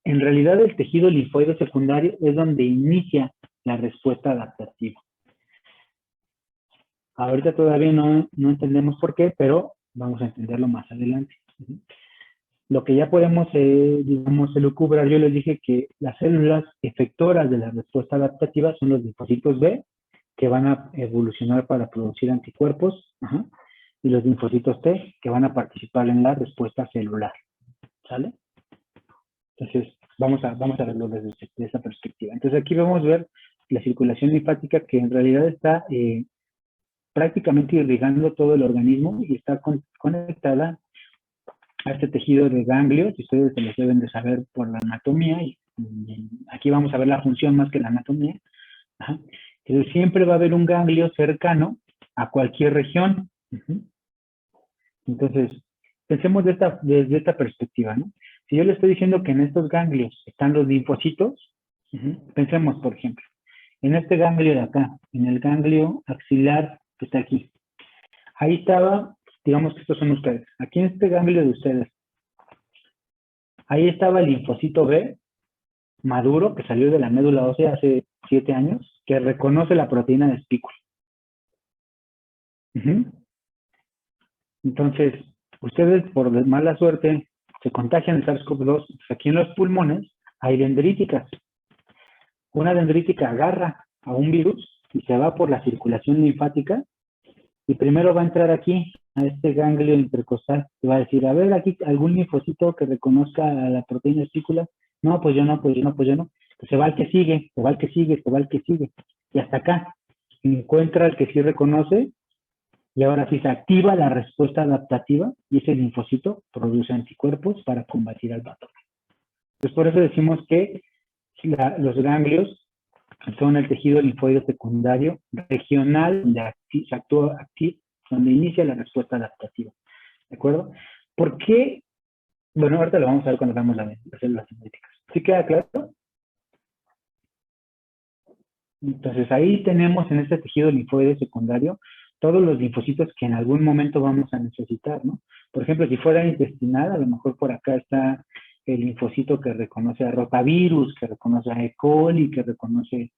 realidad el tejido linfoide secundario es donde inicia la respuesta adaptativa. Ahorita todavía no entendemos por qué, pero vamos a entenderlo más adelante. Lo que ya podemos, digamos, elucubrar, yo les dije que las células efectoras de la respuesta adaptativa son los linfocitos B, que van a evolucionar para producir anticuerpos, y los linfocitos T, que van a participar en la respuesta celular, ¿sale? Entonces, vamos a verlo desde esa perspectiva. Entonces, aquí vamos a ver la circulación linfática que en realidad está prácticamente irrigando todo el organismo y está conectada a este tejido de ganglios, y ustedes se los deben de saber por la anatomía, y aquí vamos a ver la función más que la anatomía. Entonces, siempre va a haber un ganglio cercano a cualquier región. Entonces, pensemos desde esta perspectiva, ¿no? Si yo le estoy diciendo que en estos ganglios están los linfocitos, pensemos, por ejemplo, en este ganglio de acá, en el ganglio axilar que está aquí. Ahí estaba, digamos que estos son ustedes. Aquí en este ganglio de ustedes, ahí estaba el linfocito B, maduro, que salió de la médula ósea hace 7 años, que reconoce la proteína de espícula. Entonces, ustedes, por mala suerte, se contagian de SARS-CoV-2. Aquí en los pulmones hay dendríticas. Una dendrítica agarra a un virus y se va por la circulación linfática y primero va a entrar aquí, a este ganglio intercostal, y va a decir, a ver, aquí algún linfocito que reconozca a la proteína espícula. No, pues yo no. Pues se va al que sigue, se va al que sigue, se va al que sigue. Y hasta acá, encuentra el que sí reconoce, y ahora sí se activa la respuesta adaptativa y ese linfocito produce anticuerpos para combatir al patógeno. Entonces, por eso decimos que los ganglios son el tejido linfoide secundario regional donde inicia la respuesta adaptativa. ¿De acuerdo? ¿Por qué? Bueno, ahorita lo vamos a ver cuando hagamos las células dendríticas. ¿Sí queda claro? Entonces, ahí tenemos en este tejido linfoide secundario todos los linfocitos que en algún momento vamos a necesitar, ¿no? Por ejemplo, si fuera intestinal, a lo mejor por acá está el linfocito que reconoce a rotavirus, que reconoce a E. coli, que reconoce...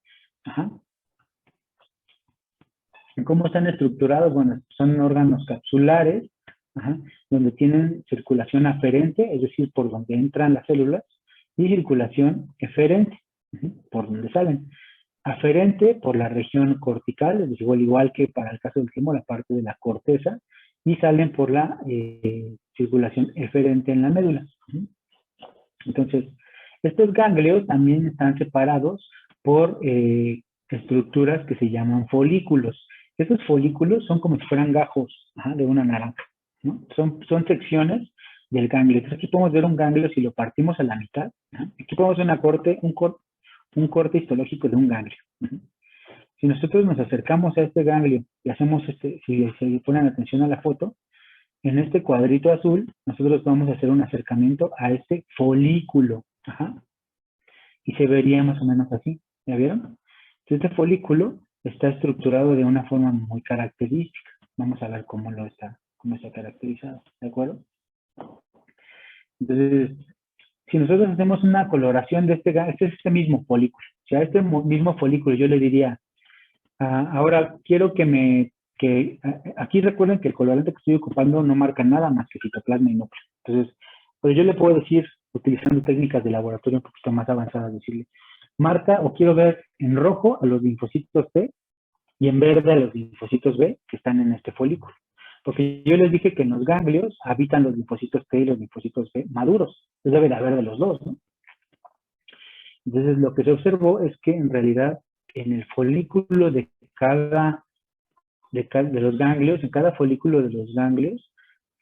¿Cómo están estructurados? Bueno, son órganos capsulares, donde tienen circulación aferente, es decir, por donde entran las células, y circulación eferente, por donde salen. Aferente por la región cortical, es decir, igual que para el caso del quimo, la parte de la corteza, y salen por la circulación eferente en la médula. Entonces, estos ganglios también están separados por estructuras que se llaman folículos. Estos folículos son como si fueran gajos de una naranja, ¿no? Son secciones del ganglio. Entonces, aquí podemos ver un ganglio si lo partimos a la mitad. Aquí podemos ver un corte histológico de un ganglio. Si nosotros nos acercamos a este ganglio y hacemos si se ponen atención a la foto, en este cuadrito azul, nosotros vamos a hacer un acercamiento a este folículo. Y se vería más o menos así. ¿Ya vieron? Entonces, este folículo está estructurado de una forma muy característica. Vamos a ver cómo está caracterizado. ¿De acuerdo? Entonces, si nosotros hacemos una coloración de este mismo folículo, si a este mismo folículo yo le diría, ahora quiero aquí recuerden que el colorante que estoy ocupando no marca nada más que citoplasma y núcleo. Entonces, pues yo le puedo decir, utilizando técnicas de laboratorio un poquito más avanzadas, decirle, marca o quiero ver en rojo a los linfocitos T y en verde a los linfocitos B que están en este folículo. Porque yo les dije que en los ganglios habitan los linfocitos T y los linfocitos B maduros. Entonces debe de haber de los dos, ¿no? Entonces lo que se observó es que en realidad en el folículo de los ganglios, en cada folículo de los ganglios,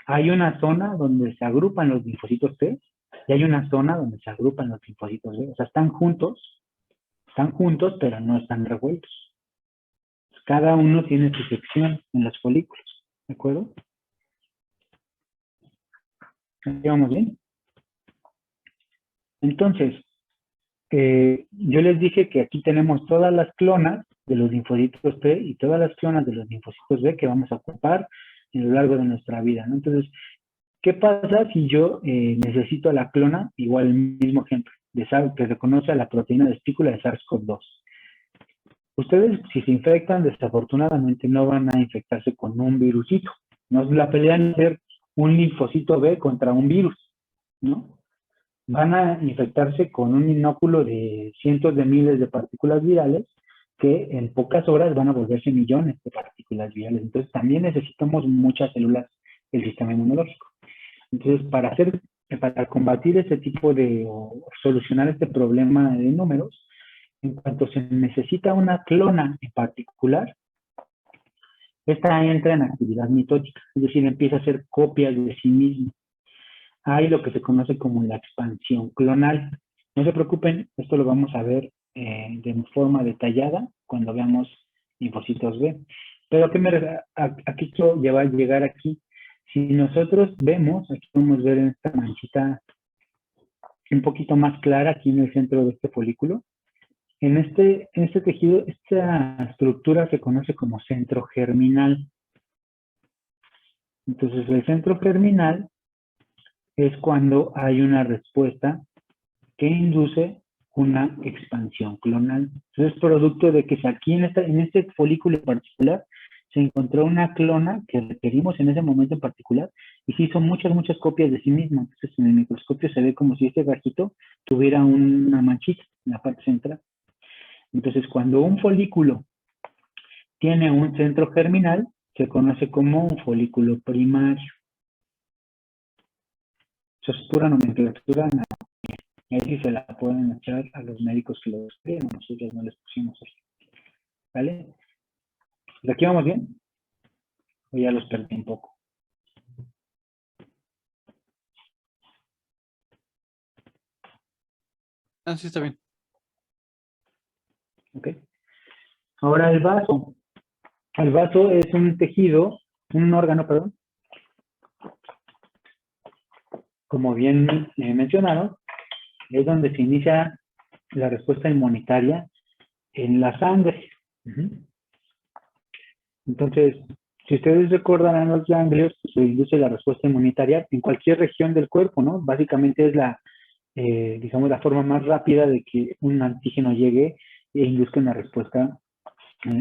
hay una zona donde se agrupan los linfocitos T y hay una zona donde se agrupan los linfocitos B. O sea, están juntos, pero no están revueltos. Cada uno tiene su sección en los folículos, ¿de acuerdo? ¿Aquí vamos bien? Entonces, yo les dije que aquí tenemos todas las clonas de los linfocitos T y todas las clonas de los linfocitos B que vamos a ocupar a lo largo de nuestra vida, ¿no? Entonces, ¿qué pasa si yo necesito a la clona, igual el mismo ejemplo, que reconoce a la proteína de espícula de SARS-CoV-2? Ustedes, si se infectan, desafortunadamente no van a infectarse con un virusito. No es la pelea de ser un linfocito B contra un virus, ¿no? Van a infectarse con un inóculo de cientos de miles de partículas virales que en pocas horas van a volverse millones de partículas virales. Entonces, también necesitamos muchas células del sistema inmunológico. Entonces, para combatir este tipo o solucionar este problema de números, en cuanto se necesita una clona en particular, esta entra en actividad mitótica, es decir, empieza a hacer copias de sí mismo. Hay lo que se conoce como la expansión clonal. No se preocupen, esto lo vamos a ver de forma detallada cuando veamos linfocitos B. Pero aquí quiero llegar aquí. Si nosotros vemos, aquí podemos ver en esta manchita un poquito más clara aquí en el centro de este folículo. En este tejido, esta estructura se conoce como centro germinal. Entonces, el centro germinal es cuando hay una respuesta que induce una expansión clonal. Entonces, es producto de que aquí en este folículo en particular se encontró una clona que requerimos en ese momento en particular y se hizo muchas copias de sí misma. Entonces, en el microscopio se ve como si este gajito tuviera una manchita en la parte central. Entonces, cuando un folículo tiene un centro germinal, se conoce como un folículo primario. Eso es pura nomenclatura. Ahí sí se la pueden echar a los médicos que lo escriben, nosotros no les pusimos así. ¿Vale? ¿De aquí vamos bien? O ya los perdí un poco. Ah, sí, está bien. ¿Ok? Ahora el vaso. El vaso es un tejido, un órgano, perdón. Como bien mencionaron, es donde se inicia la respuesta inmunitaria en la sangre. Entonces, si ustedes recordarán los ganglios, se induce la respuesta inmunitaria en cualquier región del cuerpo, ¿no? Básicamente es digamos, la forma más rápida de que un antígeno llegue e induzca una respuesta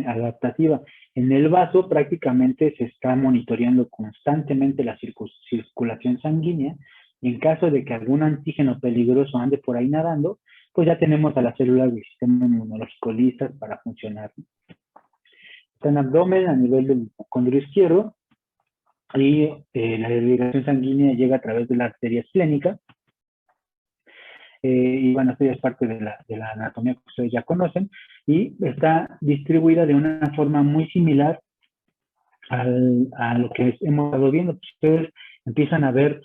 adaptativa. En el vaso prácticamente se está monitoreando constantemente la circulación sanguínea y en caso de que algún antígeno peligroso ande por ahí nadando, pues ya tenemos a las células del sistema inmunológico listas para funcionar. Está en abdomen a nivel del hipocondrio izquierdo y la irrigación sanguínea llega a través de la arteria esplénica. Y bueno, esto ya es parte de la anatomía que ustedes ya conocen y está distribuida de una forma muy similar a lo que hemos estado viendo. Ustedes empiezan a ver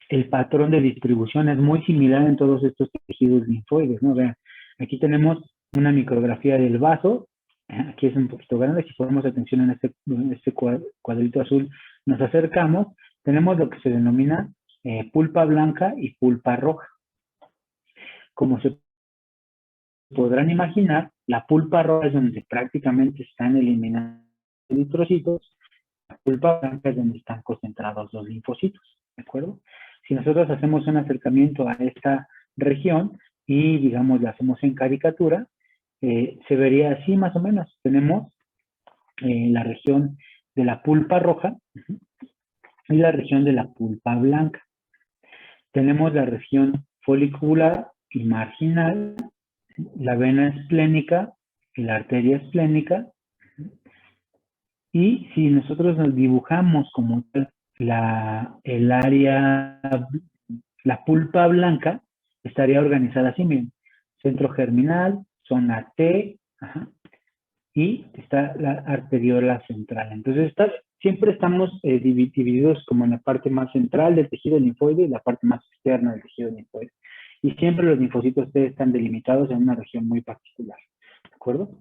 el patrón de distribución es muy similar en todos estos tejidos linfoides, ¿no? Vean, aquí tenemos una micrografía del vaso, aquí es un poquito grande, si ponemos atención en este cuadrito azul, nos acercamos, tenemos lo que se denomina pulpa blanca y pulpa roja. Como se podrán imaginar, la pulpa roja es donde prácticamente están eliminados los eritrocitos, la pulpa blanca es donde están concentrados los linfocitos, ¿de acuerdo? Si nosotros hacemos un acercamiento a esta región y, digamos, la hacemos en caricatura, se vería así más o menos. Tenemos la región de la pulpa roja y la región de la pulpa blanca. Tenemos la región folicular y marginal, la vena esplénica y la arteria esplénica, Y si nosotros nos dibujamos como tal el área, la pulpa blanca, estaría organizada así, miren, centro germinal, zona T, ajá, y está la arteriola central. Entonces, siempre estamos divididos como en la parte más central del tejido linfoide y la parte más externa del tejido linfoide. Y siempre los linfocitos T están delimitados en una región muy particular, ¿de acuerdo?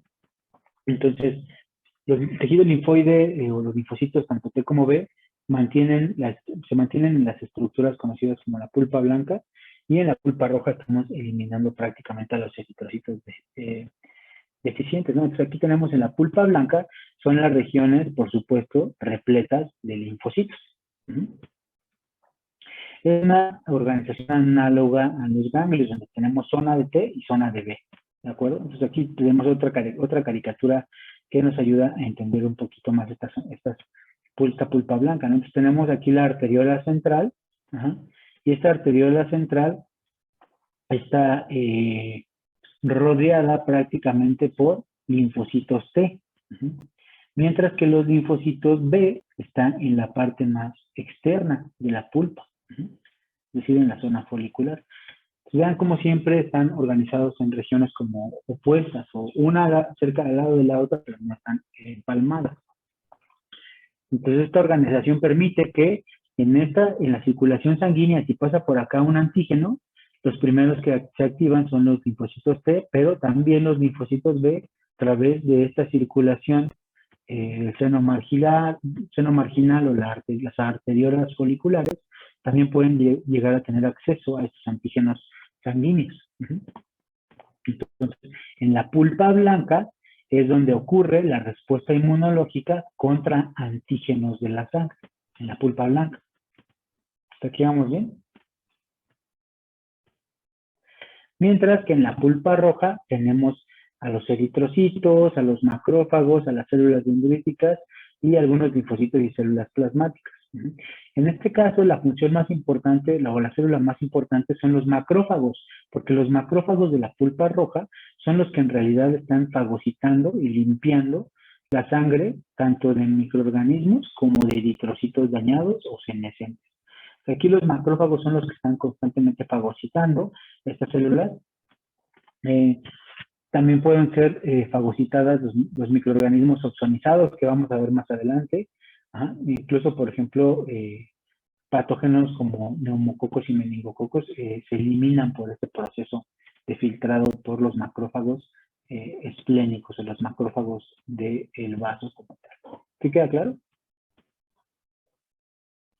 Entonces, el tejido linfoide o los linfocitos, tanto T como B, se mantienen en las estructuras conocidas como la pulpa blanca, y en la pulpa roja estamos eliminando prácticamente a los eritrocitos deficientes, ¿no? Entonces aquí tenemos en la pulpa blanca, son las regiones, por supuesto, repletas de linfocitos. Es una organización análoga a los ganglios, donde tenemos zona de T y zona de B, ¿de acuerdo? Entonces aquí tenemos otra caricatura que nos ayuda a entender un poquito más esta pulpa blanca, ¿no? Entonces tenemos aquí la arteriola central, ajá, y esta arteriola central está rodeada prácticamente por linfocitos T, mientras que los linfocitos B están en la parte más externa de la pulpa, es decir, en la zona folicular. Vean como siempre están organizados en regiones como opuestas, o una cerca al lado de la otra, pero no están empalmadas. Entonces esta organización permite que en la circulación sanguínea, si pasa por acá un antígeno, los primeros que se activan son los linfocitos T, pero también los linfocitos B a través de esta circulación del seno marginal o las arteriolas foliculares, también pueden llegar a tener acceso a estos antígenos sanguíneos. Entonces, en la pulpa blanca es donde ocurre la respuesta inmunológica contra antígenos de la sangre, en la pulpa blanca. ¿Hasta aquí vamos bien? Mientras que en la pulpa roja tenemos a los eritrocitos, a los macrófagos, a las células dendríticas y algunos linfocitos y células plasmáticas. En este caso, la función más importante, o la célula más importante son los macrófagos, porque los macrófagos de la pulpa roja son los que en realidad están fagocitando y limpiando la sangre, tanto de microorganismos como de eritrocitos dañados o senescentes. Aquí los macrófagos son los que están constantemente fagocitando estas células. También pueden ser fagocitadas los microorganismos opsonizados, que vamos a ver más adelante. Incluso, por ejemplo, patógenos como neumococos y meningococos se eliminan por este proceso de filtrado por los macrófagos esplénicos o los macrófagos del vaso como tal. ¿Sí queda claro?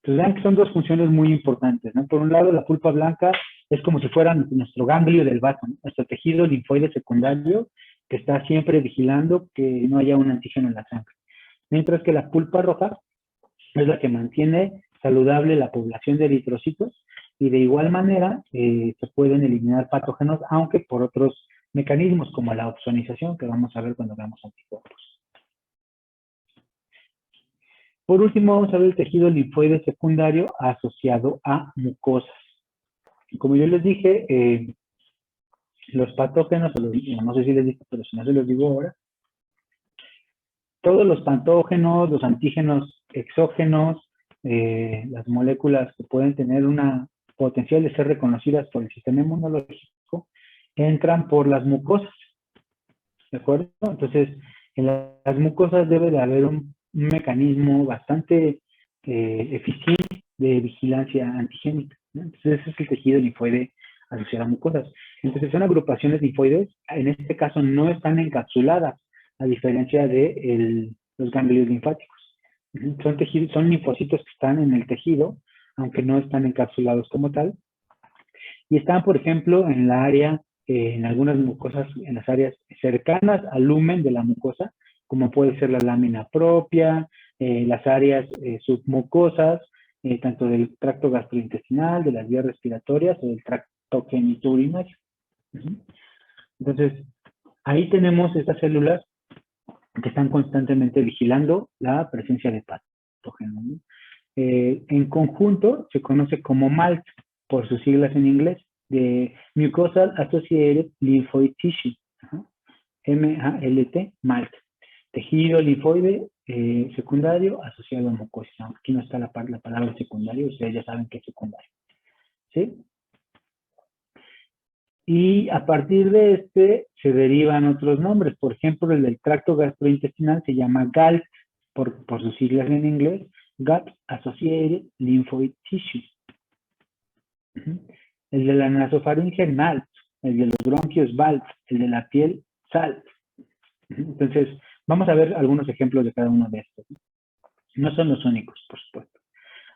Entonces vean que son dos funciones muy importantes, ¿no? Por un lado, la pulpa blanca es como si fuera nuestro ganglio del vaso, ¿no? Nuestro tejido linfoide secundario que está siempre vigilando que no haya un antígeno en la sangre. Mientras que la pulpa roja es la que mantiene saludable la población de eritrocitos y de igual manera se pueden eliminar patógenos, aunque por otros mecanismos como la opsonización, que vamos a ver cuando veamos anticuerpos. Por último, vamos a ver el tejido linfoide secundario asociado a mucosas. Como yo les dije, los patógenos, no sé si les dije, pero si no se los digo ahora, todos los patógenos, los antígenos exógenos, las moléculas que pueden tener una potencial de ser reconocidas por el sistema inmunológico, entran por las mucosas, ¿de acuerdo? Entonces, en las mucosas debe de haber un mecanismo bastante eficiente de vigilancia antigénica, ¿no? Entonces, ese es el tejido linfoide asociado a mucosas. Entonces, son agrupaciones linfoides, en este caso no están encapsuladas, a diferencia de los ganglios linfáticos. Son linfocitos que están en el tejido, aunque no están encapsulados como tal, y están, por ejemplo, en la área, en algunas mucosas, en las áreas cercanas al lumen de la mucosa, como puede ser la lámina propia, las áreas submucosas, tanto del tracto gastrointestinal, de las vías respiratorias o del tracto genitourinario. Entonces, ahí tenemos estas células que están constantemente vigilando la presencia de patógenos, ¿no? En conjunto se conoce como MALT, por sus siglas en inglés, de Mucosal Associated Lymphoid Tissue, MALT, MALT. Tejido linfoide secundario asociado a mucosa. Aquí no está la palabra secundario, ustedes ya saben que es secundario. ¿Sí? Y a partir de este se derivan otros nombres. Por ejemplo, el del tracto gastrointestinal se llama GALT, por sus siglas en inglés, Gut Associated Lymphoid Tissue. El de la nasofaringe, NALT. El de los bronquios, BALT. El de la piel, SALT. Entonces, vamos a ver algunos ejemplos de cada uno de estos. No son los únicos, por supuesto.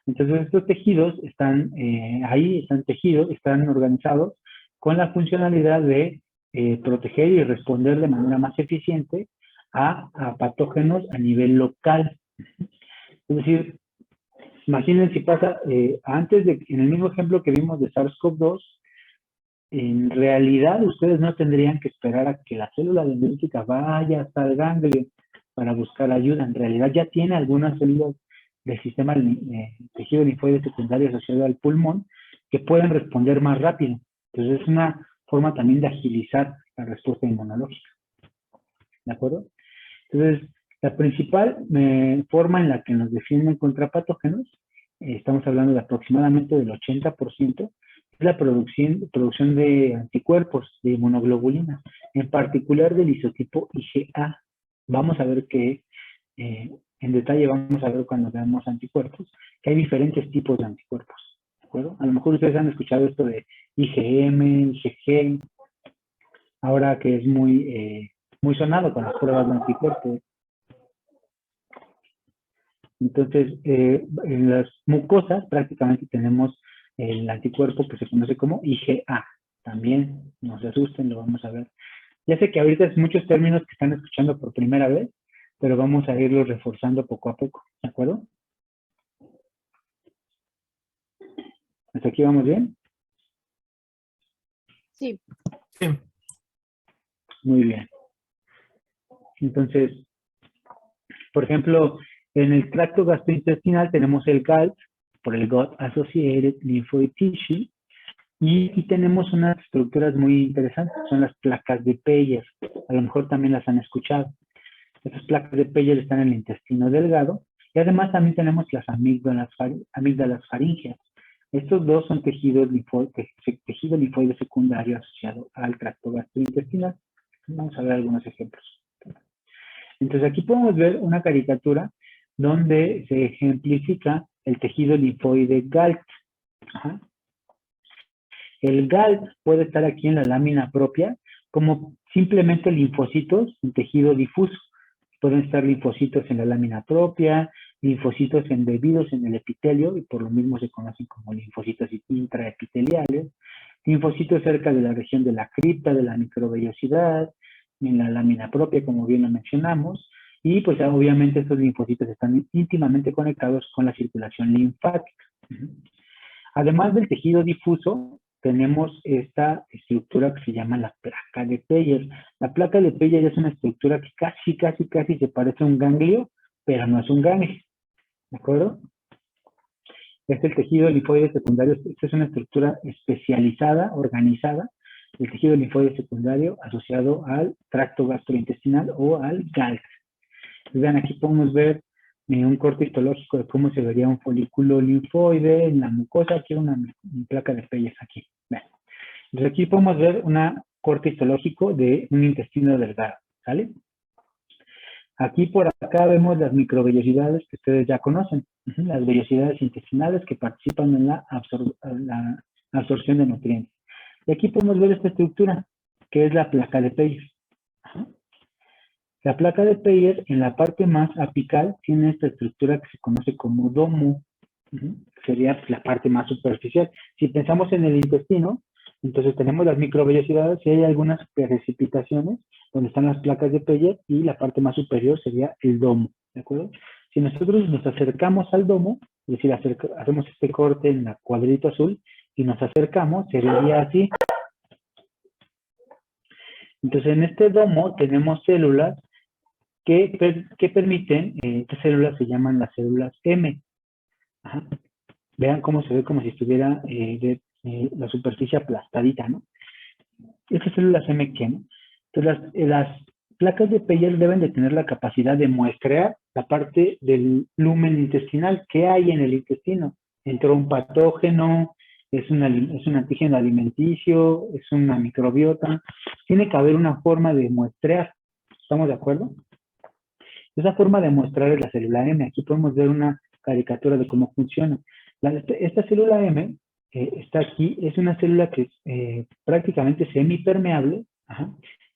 Entonces, estos tejidos están ahí, están organizados con la funcionalidad de proteger y responder de manera más eficiente a patógenos a nivel local. Es decir, imaginen si pasa, en el mismo ejemplo que vimos de SARS-CoV-2, en realidad ustedes no tendrían que esperar a que la célula dendrítica vaya hasta el ganglio para buscar ayuda. En realidad ya tiene algunas células del sistema tejido linfoide secundario asociado al pulmón que pueden responder más rápido. Entonces es una forma también de agilizar la respuesta inmunológica. ¿De acuerdo? Entonces, la principal forma en la que nos defienden contra patógenos, estamos hablando de aproximadamente del 80%, es la producción de anticuerpos, de inmunoglobulinas, en particular del isotipo IgA. Vamos a ver que, en detalle vamos a ver cuando veamos anticuerpos, que hay diferentes tipos de anticuerpos. ¿De acuerdo? A lo mejor ustedes han escuchado esto de IgM, IgG, ahora que es muy sonado con las pruebas de anticuerpos. Entonces, en las mucosas prácticamente tenemos el anticuerpo que se conoce como IgA. También, no se asusten, lo vamos a ver. Ya sé que ahorita es muchos términos que están escuchando por primera vez, pero vamos a irlos reforzando poco a poco, ¿de acuerdo? ¿Hasta aquí vamos bien? Sí. Sí. Muy bien. Entonces, por ejemplo, en el tracto gastrointestinal tenemos el GALT, por el Gut Associated Lymphoid Tissue, y aquí tenemos unas estructuras muy interesantes, son las placas de Peyer. A lo mejor también las han escuchado. Estas placas de Peyer están en el intestino delgado, y además también tenemos las amígdalas faríngeas. Estos dos son tejido linfoide secundario asociado al tracto gastrointestinal. Vamos a ver algunos ejemplos. Entonces aquí podemos ver una caricatura donde se ejemplifica el tejido linfoide GALT. Ajá. El GALT puede estar aquí en la lámina propia como simplemente linfocitos en tejido difuso. Pueden estar linfocitos en la lámina propia, linfocitos embebidos en el epitelio, y por lo mismo se conocen como linfocitos intraepiteliales, linfocitos cerca de la región de la cripta, de la microvellosidad, en la lámina propia, como bien lo mencionamos, y pues obviamente estos linfocitos están íntimamente conectados con la circulación linfática. Además del tejido difuso, tenemos esta estructura que se llama la placa de Peyer. La placa de Peyer es una estructura que casi se parece a un ganglio, pero no es un ganglio. ¿De acuerdo? Este es el tejido linfoide secundario. Esta es una estructura especializada, organizada, el tejido linfoide secundario asociado al tracto gastrointestinal o al GALT. Vean, aquí podemos ver un corte histológico de cómo se vería un folículo linfoide en la mucosa. Aquí una placa de Peyer aquí. Vean. Entonces aquí podemos ver un corte histológico de un intestino delgado, ¿sale? Aquí por acá vemos las microvellosidades que ustedes ya conocen, las vellosidades intestinales que participan en la absorción de nutrientes. Y aquí podemos ver esta estructura, que es la placa de Peyer. La placa de Peyer, en la parte más apical, tiene esta estructura que se conoce como domo. Sería la parte más superficial. Si pensamos en el intestino, entonces tenemos las microvellosidades y hay algunas precipitaciones donde están las placas de Peyer, y la parte más superior sería el domo, ¿de acuerdo? Si nosotros nos acercamos al domo, es decir, hacemos este corte en el cuadrito azul y nos acercamos, sería así. Entonces en este domo tenemos células que permiten, estas células se llaman las células M. Ajá. Vean cómo se ve como si estuviera la superficie aplastadita, ¿no? Estas células M, ¿qué, no? Entonces las placas de Peyer deben de tener la capacidad de muestrear la parte del lumen intestinal. ¿Qué hay en el intestino? Entró un patógeno, es un antígeno alimenticio, es una microbiota. Tiene que haber una forma de muestrear. ¿Estamos de acuerdo? Esa forma de muestrar es la célula M. Aquí podemos ver una caricatura de cómo funciona. Esta célula M está aquí, es una célula que es prácticamente semipermeable,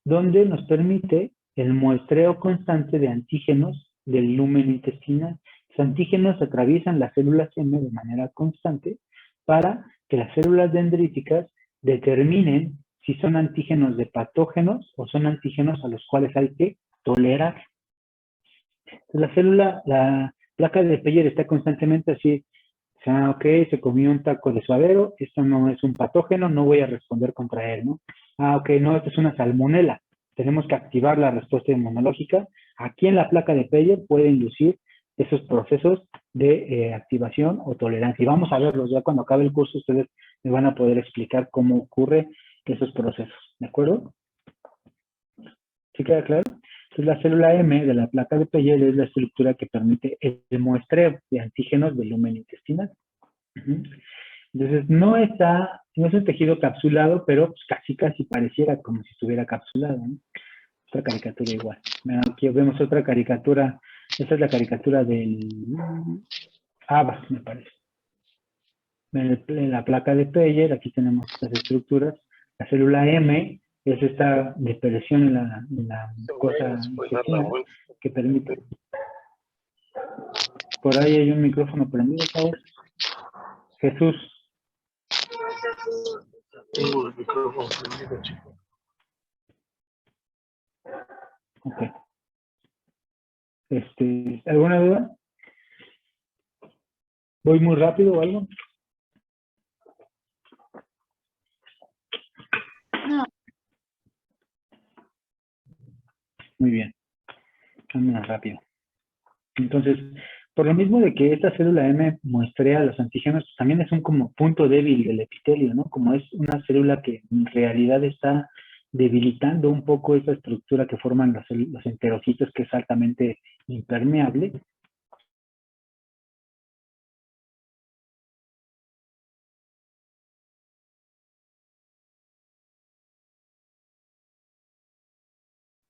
donde nos permite el muestreo constante de antígenos del lumen intestinal. Los antígenos atraviesan las células M de manera constante para que las células dendríticas determinen si son antígenos de patógenos o son antígenos a los cuales hay que tolerar. La placa de Peyer está constantemente así. O sea, ok, se comió un taco de suadero, esto no es un patógeno, no voy a responder contra él, ¿no? Ah, ok, no, esto es una salmonela. Tenemos que activar la respuesta inmunológica. Aquí en la placa de Peyer puede inducir esos procesos de activación o tolerancia. Y vamos a verlos, ya cuando acabe el curso ustedes me van a poder explicar cómo ocurre esos procesos, ¿de acuerdo? ¿Sí queda claro? Entonces, la célula M de la placa de Peyer es la estructura que permite el muestreo de antígenos del lumen intestinal. Entonces, no es un tejido capsulado, pero pues casi pareciera como si estuviera capsulado, ¿no? Otra caricatura igual. Aquí vemos otra caricatura. Esta es la caricatura del ABA, me parece. En la placa de Peyer, aquí tenemos las estructuras. La célula M es esta depresión en la cosa intestinal que permite. Por ahí hay un micrófono prendido, ¿sabes? Jesús. Tengo el micrófono prendido, chico. Ok. ¿Alguna duda? ¿Voy muy rápido o algo? No. Muy bien. Camina rápido. Entonces, por lo mismo de que esta célula M muestrea los antígenos, también es un como punto débil del epitelio, ¿no? Como es una célula que en realidad está debilitando un poco esa estructura que forman los enterocitos, que es altamente impermeable.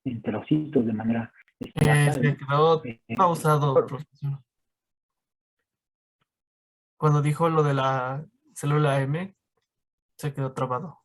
Enterocitos de manera Se quedó pausado, profesor. Cuando dijo lo de la célula M, se quedó trabado.